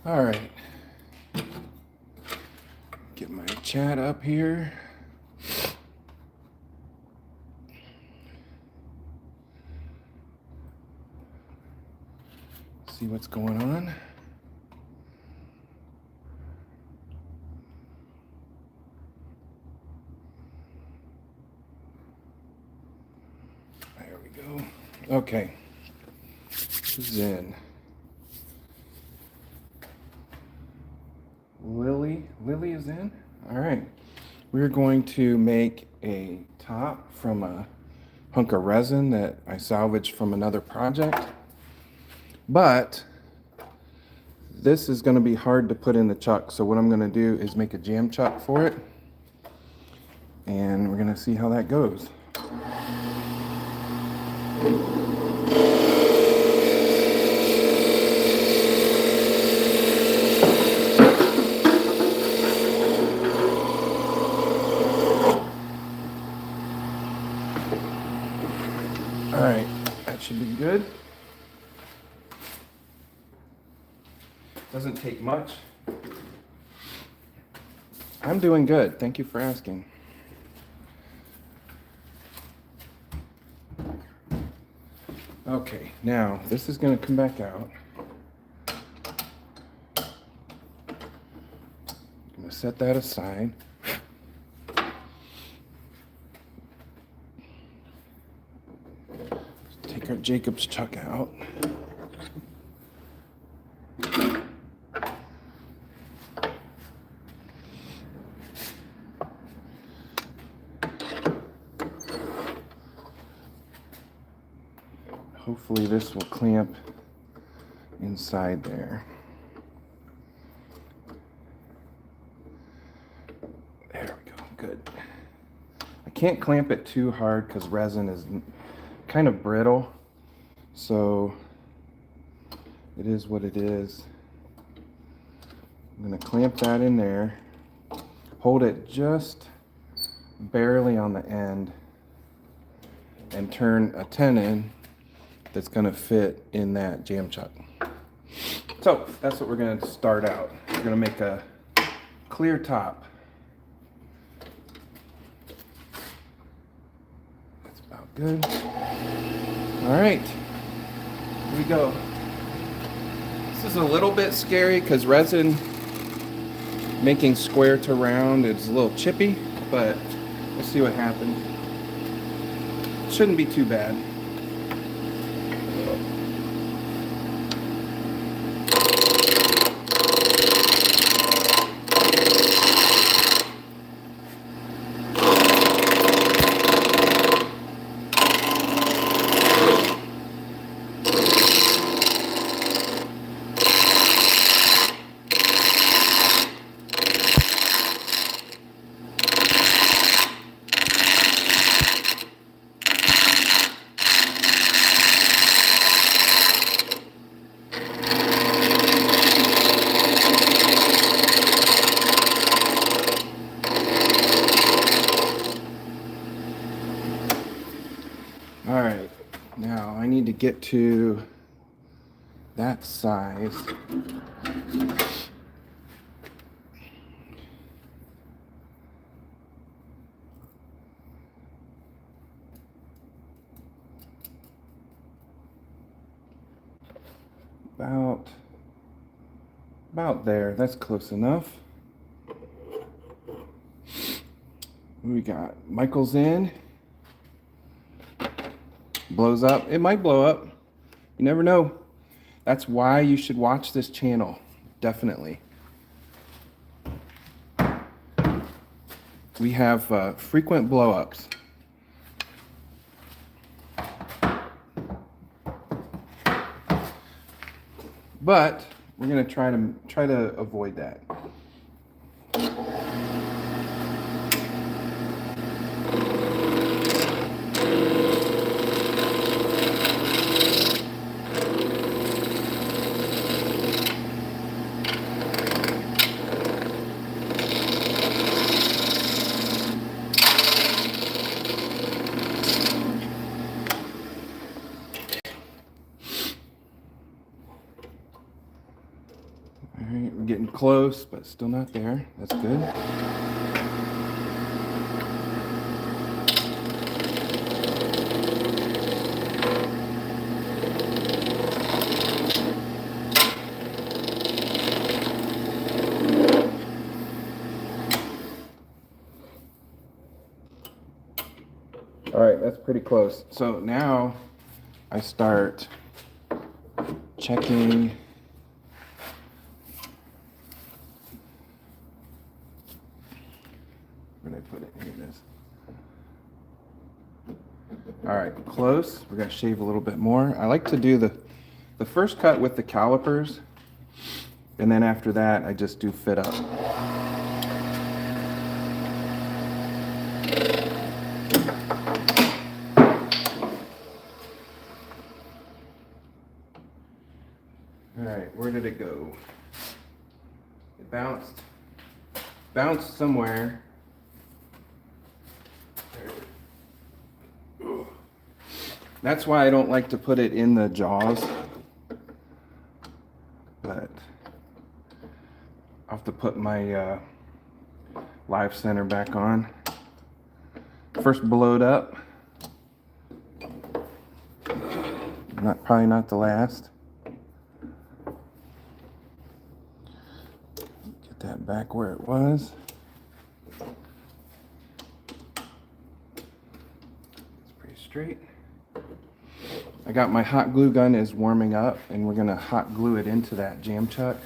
All right. Get my chat up here. See what's going on. There we go. Okay. Who's in? Lily is in? All right. We're going to make a top from a hunk of resin that I salvaged from another project. But this is going to be hard to put in the chuck. So what I'm going to do is make a jam chuck for it. And we're going to see how that goes. All right, that should be good. Doesn't take much. I'm doing good. Thank you for asking. Okay, now this is going to come back out. I'm going to set that aside. Take our Jacob's chuck out. Hopefully this will clamp inside there. There we go, good. I can't clamp it too hard because resin is kind of brittle, so it is what it is. I'm going to clamp that in there, hold it just barely on the end, and turn a tenon that's going to fit in that jam chuck. So that's what we're going to start out. We're going to make a clear top. That's about good. All right, here we go. This is a little bit scary because resin making square to round is a little chippy, but we'll see what happens. Shouldn't be too bad. All right, now I need to get to that size. About there, that's close enough. What we got? Michael's in. Blows up. It might blow up. You never know. That's why you should watch this channel. Definitely. We have frequent blow-ups. But we're going to try to avoid that. All right. close, but still not there. That's good. All right, that's pretty close. So now I start checking. Where did I put it? Here it is. All right, close. We're gonna shave a little bit more. I like to do the first cut with the calipers, and then after that, I just do fit up. All right, where did it go? It bounced somewhere. There. That's why I don't like to put it in the jaws, but I'll have to put my live center back on. First blow it up. Probably not the last. Get that back where it was. It's pretty straight. I got my hot glue gun is warming up, and we're gonna hot glue it into that jam chuck.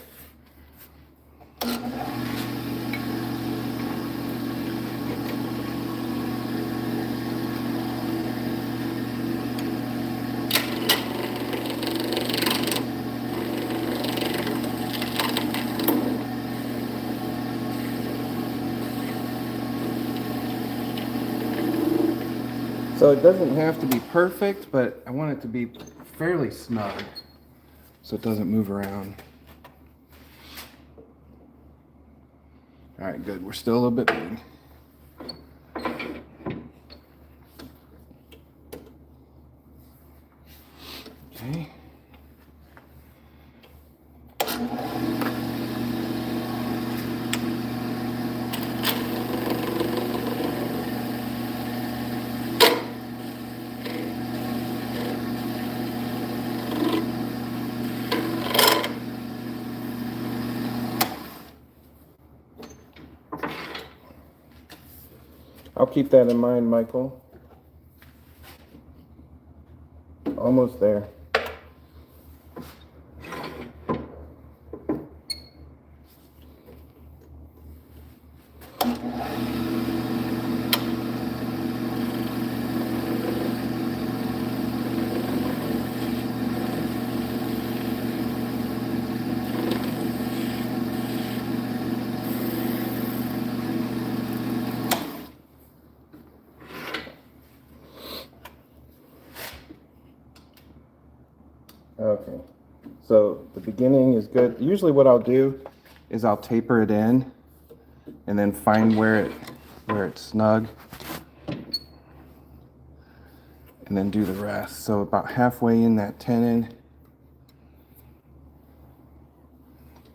So it doesn't have to be perfect, but I want it to be fairly snug so it doesn't move around. All right, good. We're still a little bit big. Okay. I'll keep that in mind, Michael. Almost there. Okay, so the beginning is good. Usually what I'll do is I'll taper it in and then find where it's snug and then do the rest. So about halfway in that tenon,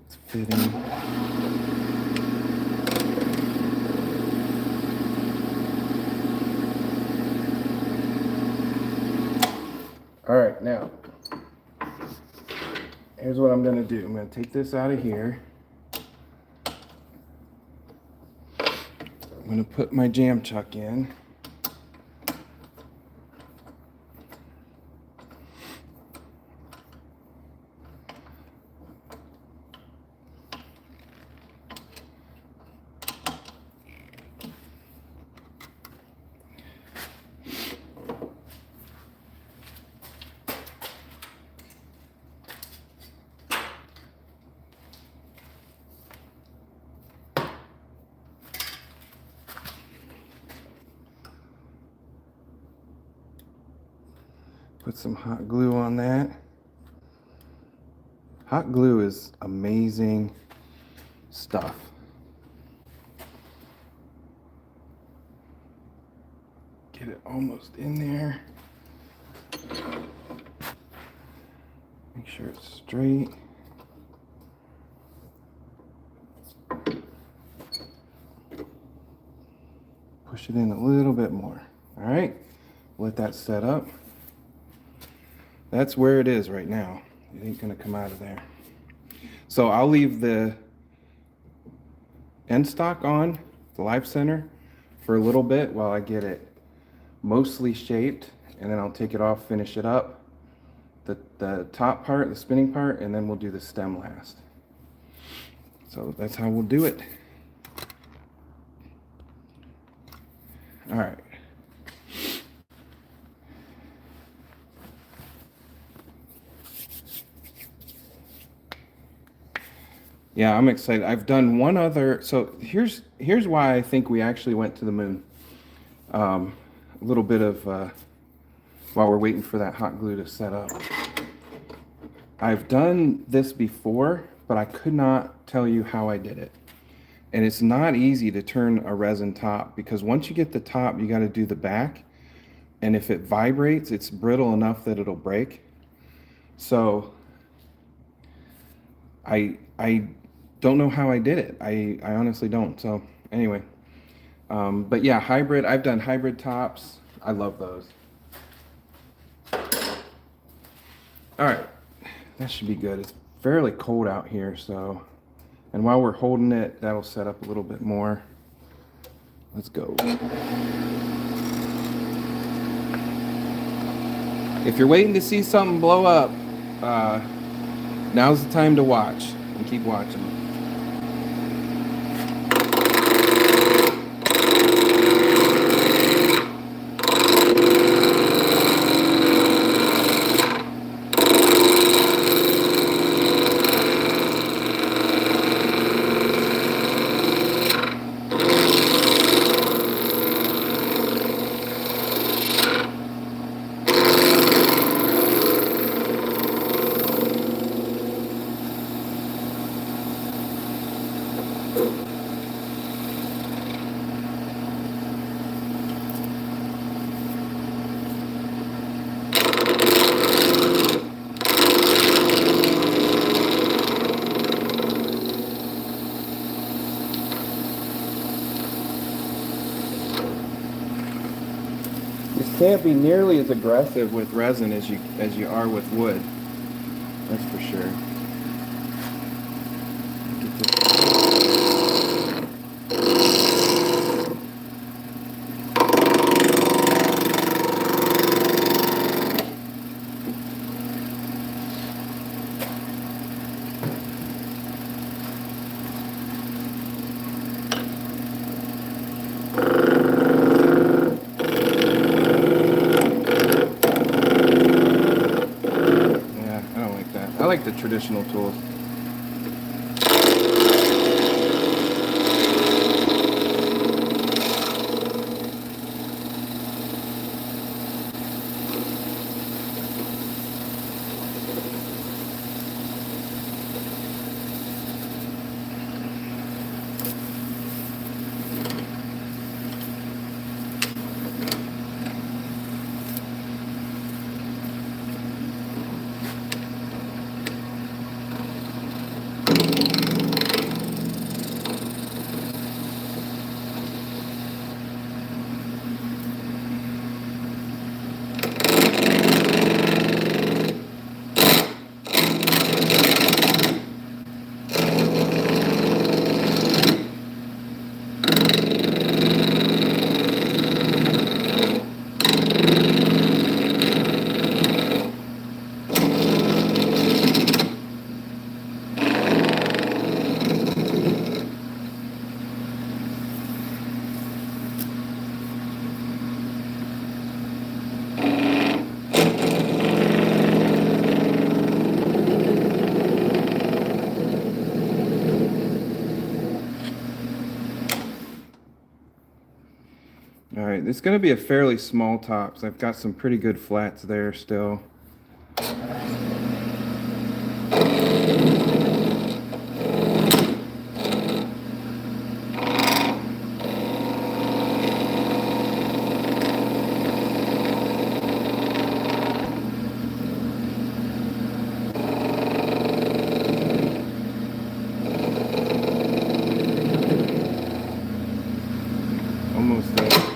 it's fitting. All right, now here's what I'm gonna do. I'm gonna take this out of here. I'm gonna put my jam chuck in. Put some hot glue on that. Hot glue is amazing stuff. Get it almost in there. Make sure it's straight. push it in a little bit more. All right, let that set up. That's where it is right now. It ain't gonna come out of there. So I'll leave the end stock on, the live center, for a little bit while I get it mostly shaped, and then I'll take it off, finish it up, the top part, the spinning part, and then we'll do the stem last. So that's how we'll do it. All right. Yeah, I'm excited. I've done one other, so here's why I think we actually went to the moon. A little bit of, while we're waiting for that hot glue to set up. I've done this before, but I could not tell you how I did it. And it's not easy to turn a resin top, because once you get the top, you got to do the back. And if it vibrates, it's brittle enough that it'll break. So I don't know how I did it. I honestly don't. So anyway, but yeah, hybrid. I've done hybrid tops. I love those. All right, that should be good. It's fairly cold out here, so, and while we're holding it, that'll set up a little bit more. Let's go. If you're waiting to see something blow up, now's the time to watch, and keep watching. Can't be nearly as aggressive with resin as you are with wood. That's for sure. I like the traditional tools. All right, it's going to be a fairly small top, so I've got some pretty good flats there still. almost there.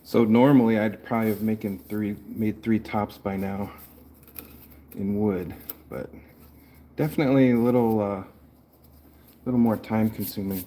So normally I'd probably have made three tops by now in wood, but definitely a little more time consuming.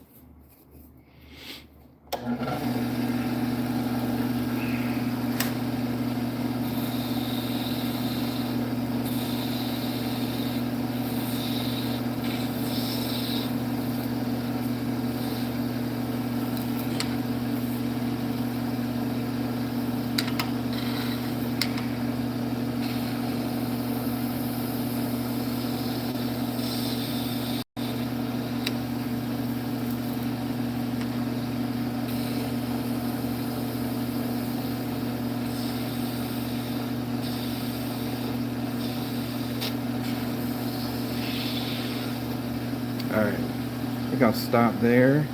All right, I think I'll stop there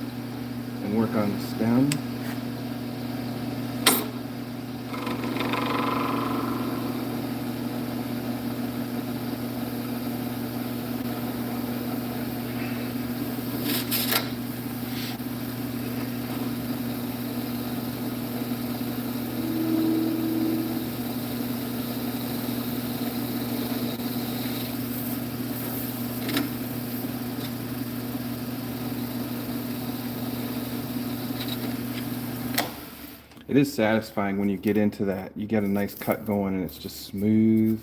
and work on the stem. It is satisfying when you get into that. You get a nice cut going and it's just smooth.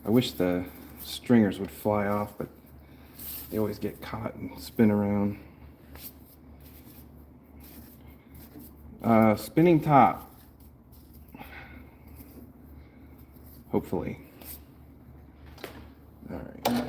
I wish the stringers would fly off, but they always get caught and spin around. Spinning top. hopefully. All right.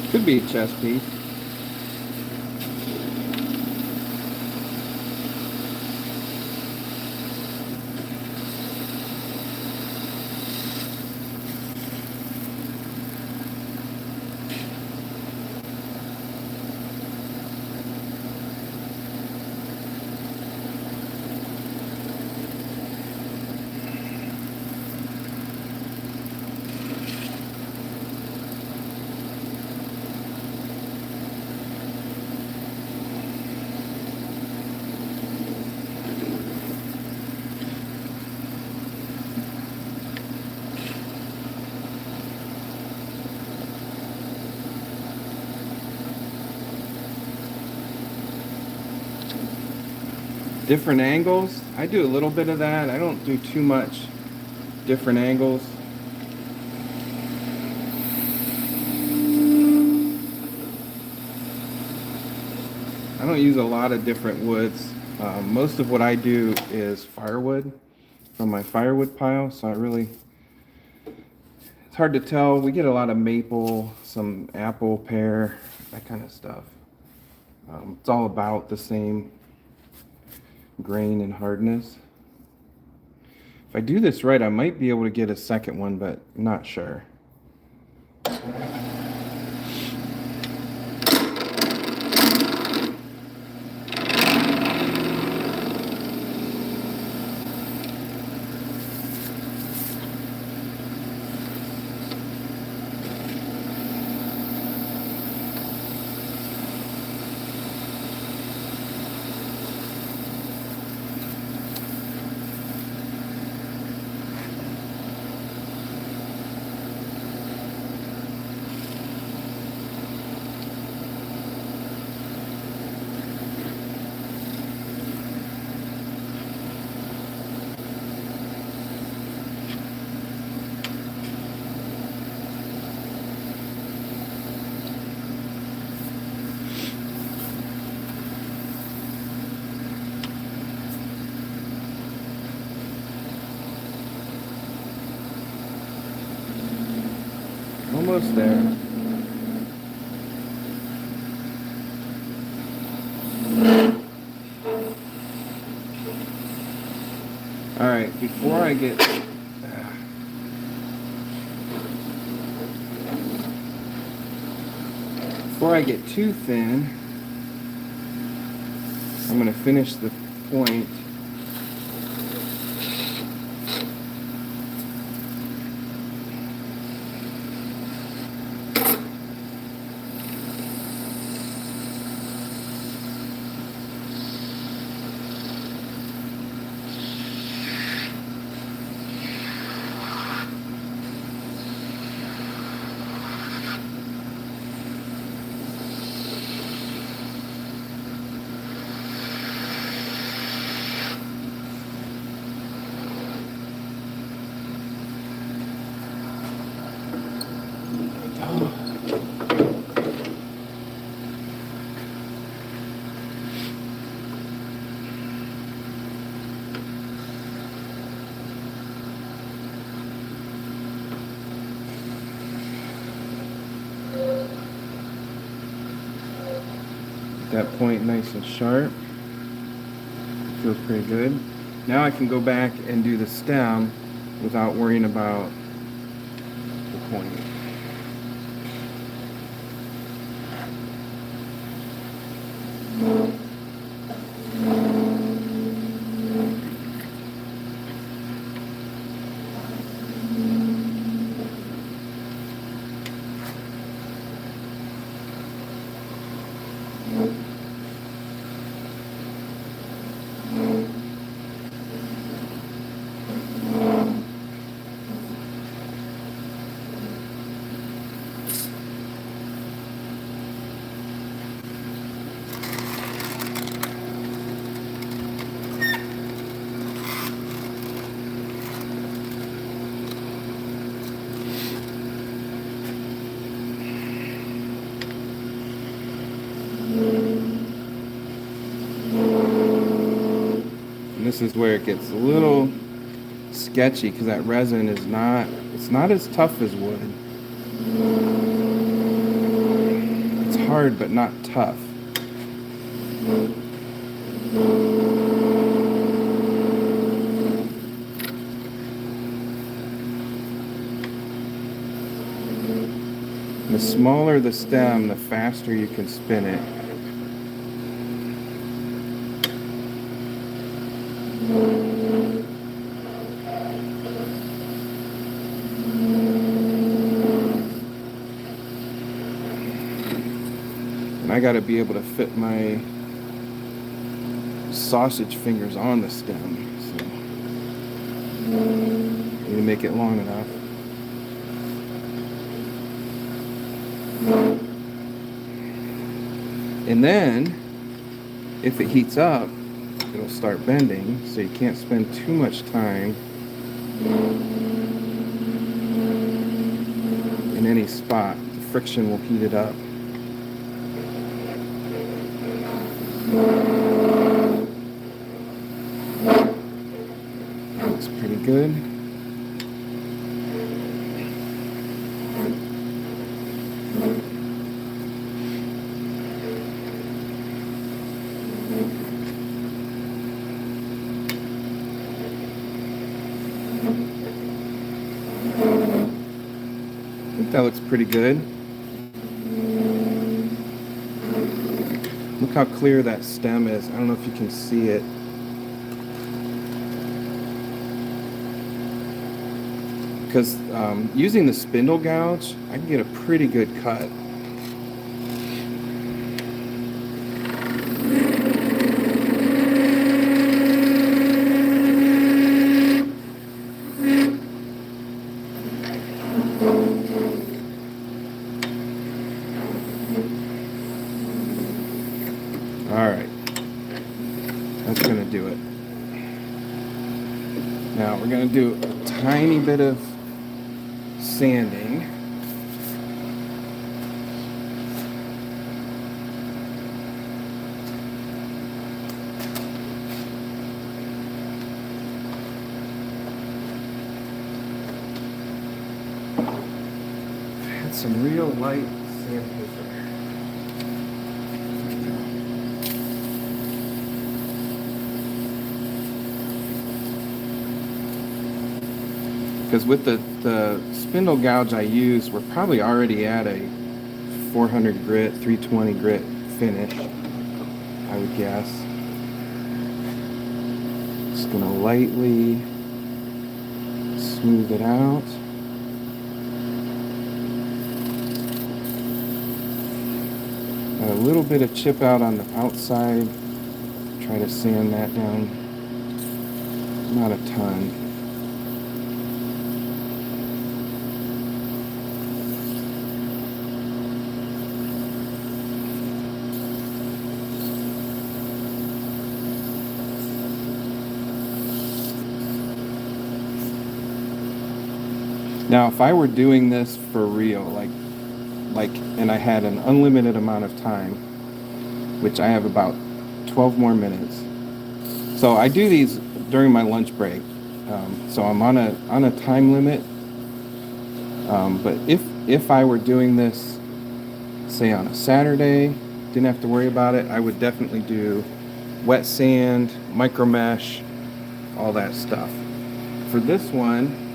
Could be a chest piece. Different angles. I do a little bit of that. I don't do too much different angles. I don't use a lot of different woods. Most of what I do is firewood from my firewood pile, so it's hard to tell. We get a lot of maple, some apple, pear, that kind of stuff. It's all about the same grain and hardness. If I do this right, I might be able to get a second one, but I'm not sure. Almost there. All right, before I get too thin, I'm going to finish the point. That point nice and sharp. Feels pretty good. Now I can go back and do the stem without worrying about the point. This is where it gets a little sketchy because that resin is it's not as tough as wood. It's hard but not tough. The smaller the stem, the faster you can spin it. And I got to be able to fit my sausage fingers on the stem, so I need to make it long enough. And then, if it heats up, it'll start bending, so you can't spend too much time in any spot. The friction will heat it up. Looks pretty good. I think that looks pretty good. Look how clear that stem is. I don't know if you can see it. Because using the spindle gouge, I can get a pretty good cut. Alright, that's going to do it. Now we're going to do a tiny bit of sanding. Had some real light sandpaper. Because with the spindle gouge I use, we're probably already at a 400 grit, 320 grit finish, I would guess. Just gonna lightly smooth it out. Got a little bit of chip out on the outside. Try to sand that down. Not a ton. Now, if I were doing this for real, and I had an unlimited amount of time, which I have about 12 more minutes. So I do these during my lunch break. So I'm on a time limit. But if I were doing this, say on a Saturday, didn't have to worry about it, I would definitely do wet sand, micro mesh, all that stuff. For this one,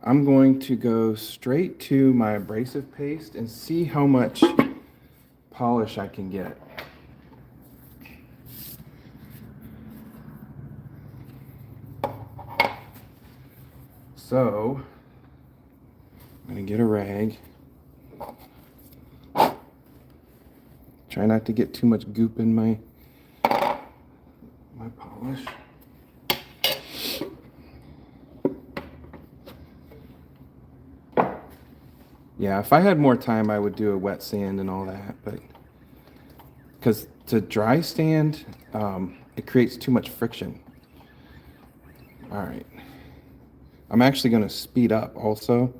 I'm going to go straight to my abrasive paste and see how much polish I can get. So, I'm going to get a rag, Try not to get too much goop in my polish. Yeah, if I had more time, I would do a wet sand and all that, but because to dry sand, it creates too much friction. All right. I'm actually going to speed up also.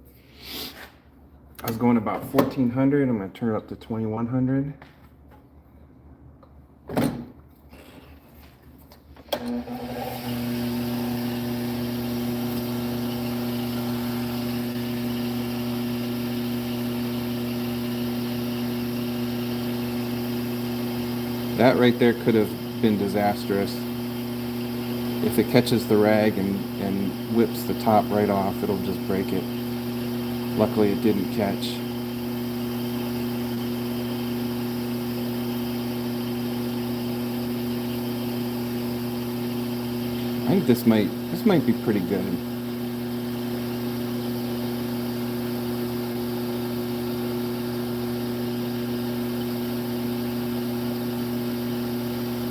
I was going about 1400. I'm going to turn it up to 2100. That right there could have been disastrous. If it catches the rag and whips the top right off, it'll just break it. Luckily it didn't catch. I think this might be pretty good.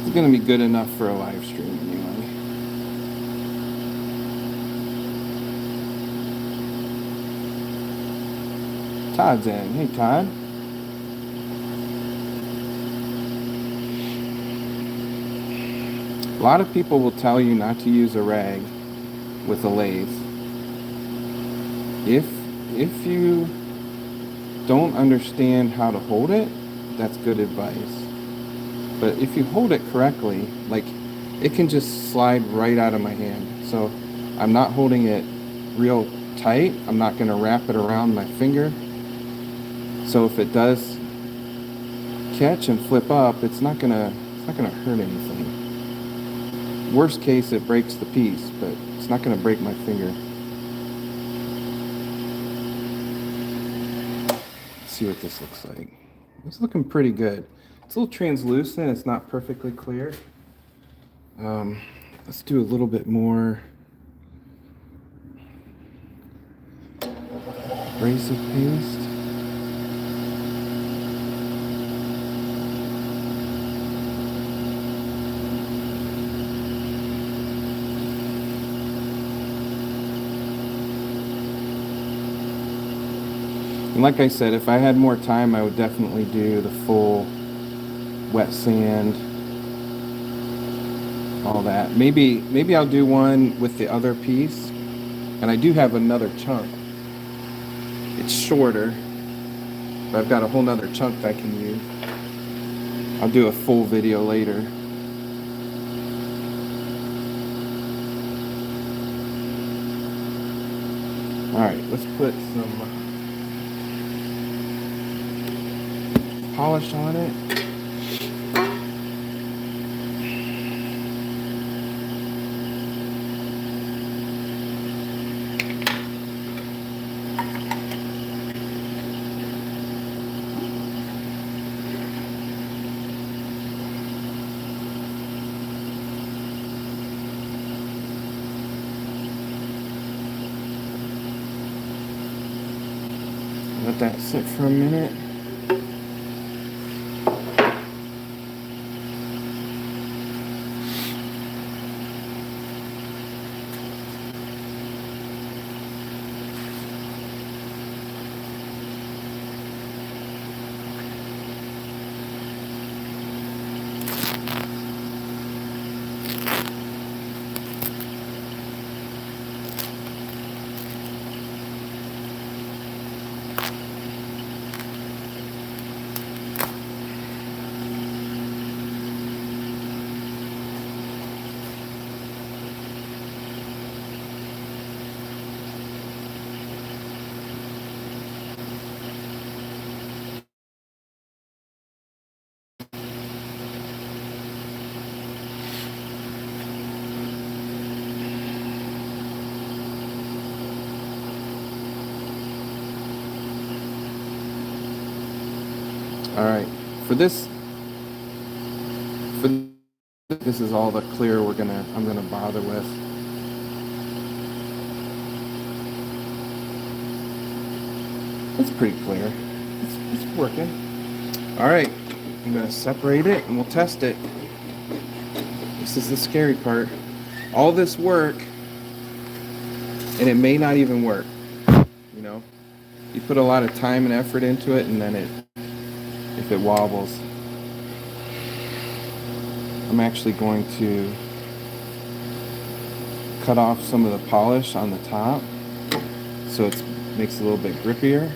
It's gonna be good enough for a live stream anyway. Todd's in. Hey, Todd. A lot of people will tell you not to use a rag with a lathe. If you don't understand how to hold it, that's good advice. But if you hold it correctly, like, it can just slide right out of my hand. So I'm not holding it real tight. I'm not going to wrap it around my finger. So if it does catch and flip up, it's not gonna hurt anything. Worst case, it breaks the piece, but it's not gonna break my finger. Let's see what this looks like. It's looking pretty good. It's a little translucent. It's not perfectly clear. Let's do a little bit more abrasive paste. And like I said, if I had more time, I would definitely do the full wet sand, all that. Maybe I'll do one with the other piece. And I do have another chunk. It's shorter, but I've got a whole nother chunk that I can use. I'll do a full video later. All right, let's put some polish on it. Let that sit for a minute. All right, this is all the clear I'm gonna bother with. It's pretty clear. It's working. All right, I'm gonna separate it and we'll test it. This is the scary part. All this work, and it may not even work, you know? You put a lot of time and effort into it, and then if it wobbles. I'm actually going to cut off some of the polish on the top so it makes it a little bit grippier.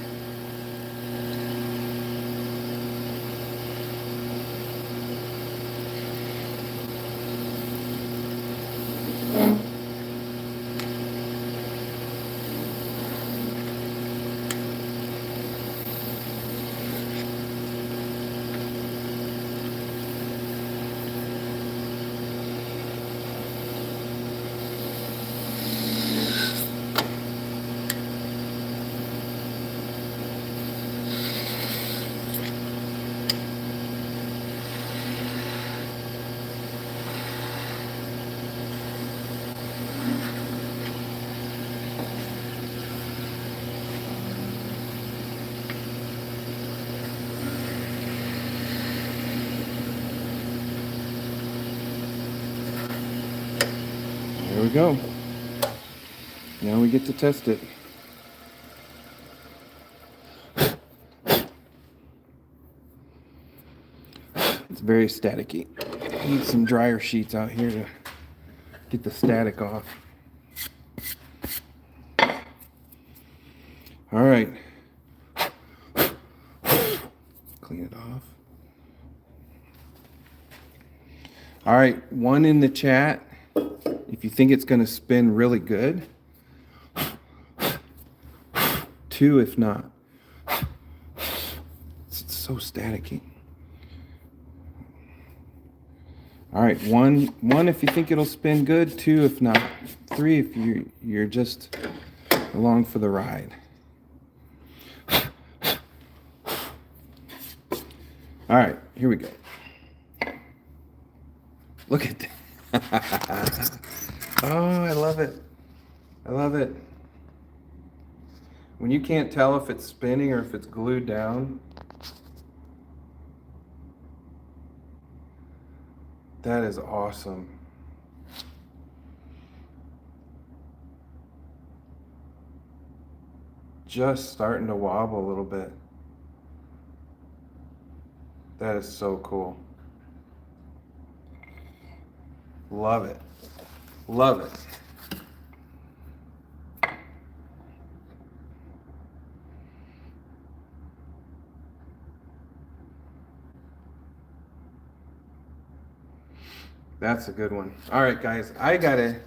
There we go. Now we get to test it. It's very staticky. I need some dryer sheets out here to get the static off. All right. Clean it off. All right, one in the chat. If you think it's going to spin really good. 2 if not. It's so staticky. All right, one if you think it'll spin good. 2 if not. 3 if you're just along for the ride. All right, here we go. Look at that. Oh, I love it. I love it. When you can't tell if it's spinning or if it's glued down, that is awesome. Just starting to wobble a little bit. That is so cool. Love it. Love it. That's a good one. All right, guys, I gotta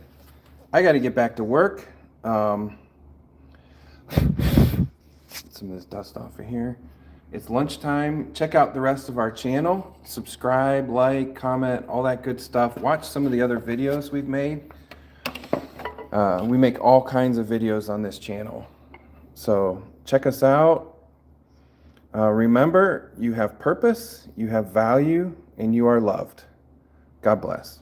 get back to work. Get some of this dust off of here. It's lunchtime. Check out the rest of our channel. Subscribe, like, comment, all that good stuff. Watch some of the other videos we've made. We make all kinds of videos on this channel. So check us out. Remember, you have purpose, you have value, and you are loved. God bless.